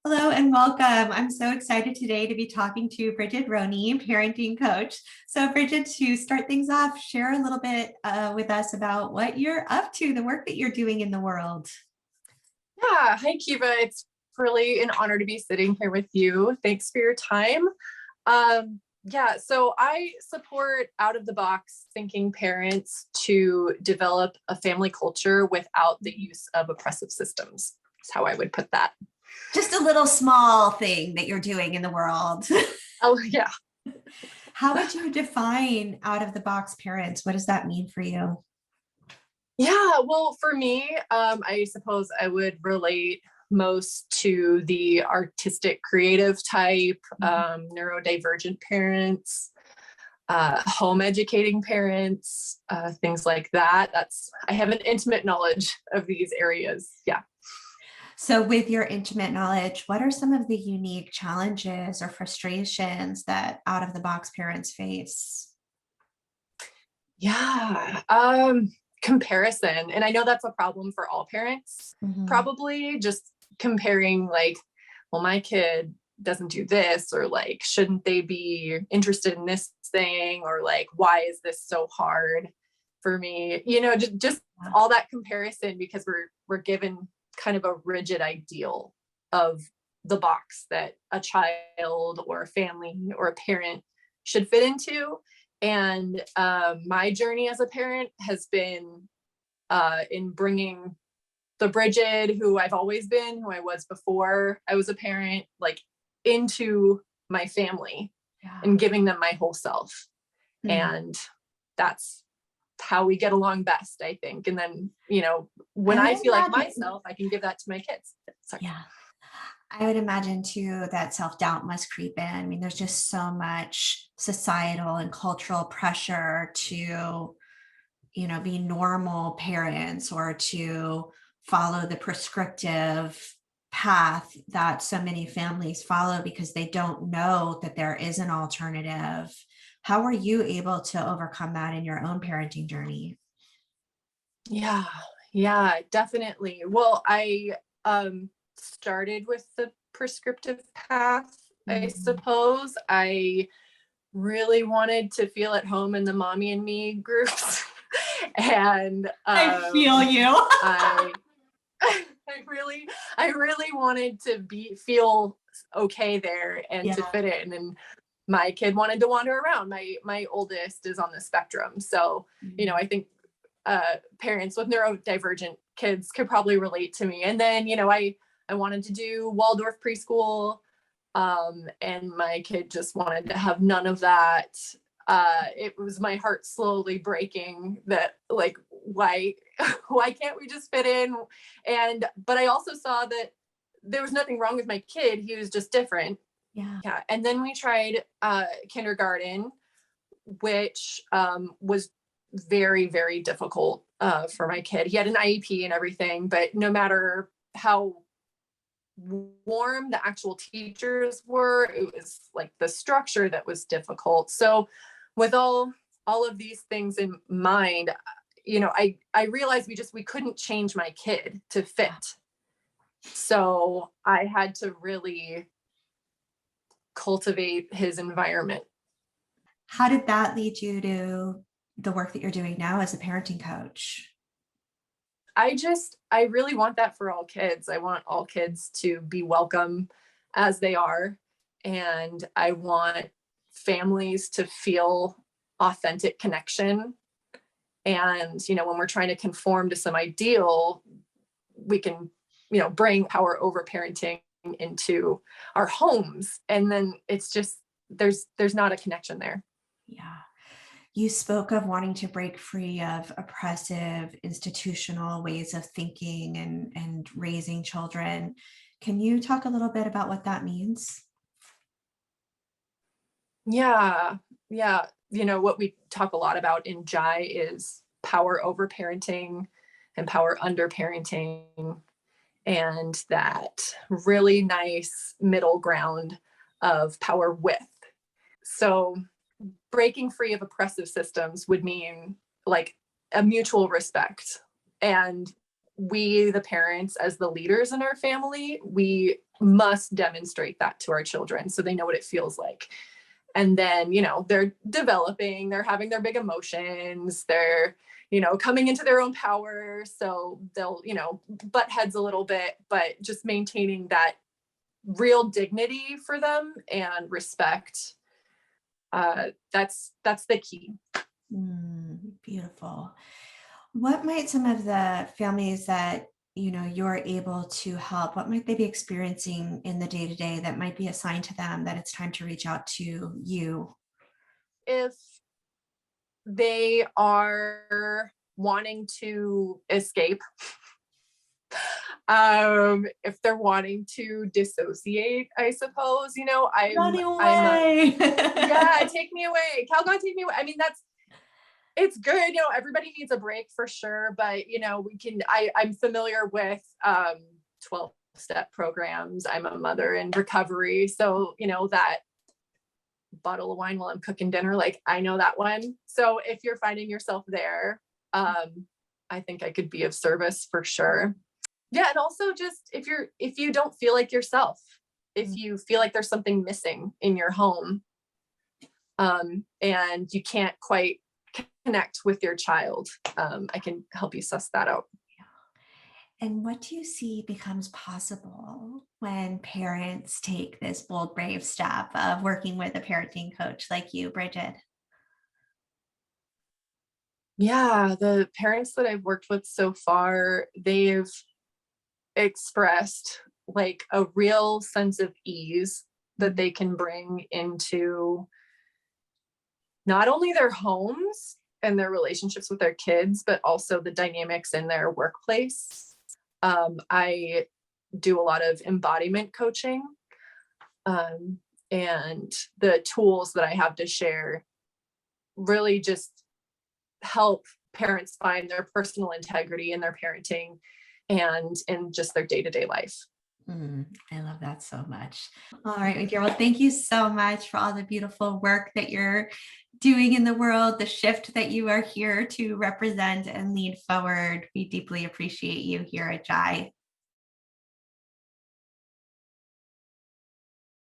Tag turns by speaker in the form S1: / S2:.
S1: Hello and welcome. I'm so excited today to be talking to Bridget Roney, parenting coach. So, Bridget, to start things off, share a little bit with us about what you're up to, the work that you're doing in the world.
S2: Yeah. Hi, Kiva. It's really an honor to be sitting here with you. Thanks for your time. So I support out of the box thinking parents to develop a family culture without the use of oppressive systems. That's how I would put that.
S1: Just a little small thing that you're doing in the world.
S2: Oh, yeah.
S1: How would you define out of the box parents? What does that mean for you?
S2: Yeah, well, for me, I suppose I would relate most to the artistic creative type, neurodivergent parents, home educating parents, things like that. I have an intimate knowledge of these areas. Yeah.
S1: So, with your intimate knowledge, what are some of the unique challenges or frustrations that out of the box parents face?
S2: Yeah. Comparison. And I know that's a problem for all parents,
S1: Mhm.
S2: probably just comparing like, well, my kid doesn't do this, or like, shouldn't they be interested in this thing? Or like, why is this so hard for me? Just all that comparison because we're given kind of a rigid ideal of the box that a child or a family or a parent should fit into. And my journey as a parent has been in bringing the Bridget, who I've always been, who I was before I was a parent, like into my family and giving them my whole self.
S1: Mm.
S2: And that's how we get along best, I think. And then, when
S1: I would
S2: I feel like
S1: imagine,
S2: myself, I can give that to my kids. Sorry.
S1: yeah, I would imagine too that self-doubt must creep in. I mean, there's just so much societal and cultural pressure to, be normal parents or to follow the prescriptive path that so many families follow because they don't know that there is an alternative. How were you able to overcome that in your own parenting journey?
S2: Yeah, definitely. Well, I started with the prescriptive path, I
S1: Mhm.
S2: suppose. I really wanted to feel at home in the mommy and me groups. And
S1: I feel you.
S2: I I really wanted to feel okay there and to
S1: Yeah.
S2: fit in. And my kid wanted to wander around. My oldest is on the spectrum. So, I think parents with neurodivergent kids could probably relate to me. And then, I wanted to do Waldorf preschool. And my kid just wanted to have none of that. It was my heart slowly breaking that, like, why why can't we just fit in? But I also saw that there was nothing wrong with my kid. He was just different.
S1: Yeah.
S2: Yeah. And then we tried kindergarten, which was very, very difficult for my kid. He had an IEP and everything, but no matter how warm the actual teachers were, it was like the structure that was difficult. So with all of these things in mind, I realized we couldn't change my kid to fit. So I had to really cultivate his environment.
S1: How did that lead you to the work that you're doing now as a parenting coach?
S2: I really want that for all kids. I want all kids to be welcome as they are. And I want families to feel authentic connection. And, when we're trying to conform to some ideal, we can, bring power over parenting into our homes. And then it's just, there's not a connection there.
S1: Yeah. You spoke of wanting to break free of oppressive institutional ways of thinking and raising children. Can you talk a little bit about what that means?
S2: Yeah. Yeah. What we talk a lot about in JAI is power over parenting and power under parenting, and that really nice middle ground of power with. So breaking free of oppressive systems would mean like a mutual respect. And we, the parents, as the leaders in our family, we must demonstrate that to our children so they know what it feels like. And then, they're developing, they're having their big emotions, they're, coming into their own power. So they'll, butt heads a little bit, but just maintaining that real dignity for them and respect. That's the key.
S1: Beautiful. What might some of the families that you're able to help, what might they be experiencing in the day-to-day that might be a sign to them that it's time to reach out to you?
S2: If they are wanting to escape, if they're wanting to dissociate, I suppose,
S1: Running
S2: I'm a,
S1: away.
S2: yeah, take me away, Calgon, take me away. I mean, it's good, everybody needs a break for sure, but I'm familiar with 12-step programs. I'm a mother in recovery, so that bottle of wine while I'm cooking dinner, like, I know that one. So if you're finding yourself there, I think I could be of service for sure. Yeah. And also, just if you don't feel like yourself, if you feel like there's something missing in your home, and you can't quite connect with your child, I can help you suss that out.
S1: And what do you see becomes possible when parents take this bold, brave step of working with a parenting coach like you, Bridget?
S2: Yeah, the parents that I've worked with so far, they've expressed like a real sense of ease that they can bring into not only their homes and their relationships with their kids, but also the dynamics in their workplace. I do a lot of embodiment coaching, and the tools that I have to share really just help parents find their personal integrity in their parenting and in just their day-to-day life.
S1: I love that so much. All right, my dear. Well, thank you so much for all the beautiful work that you're doing in the world, the shift that you are here to represent and lead forward. We deeply appreciate you here at Jai.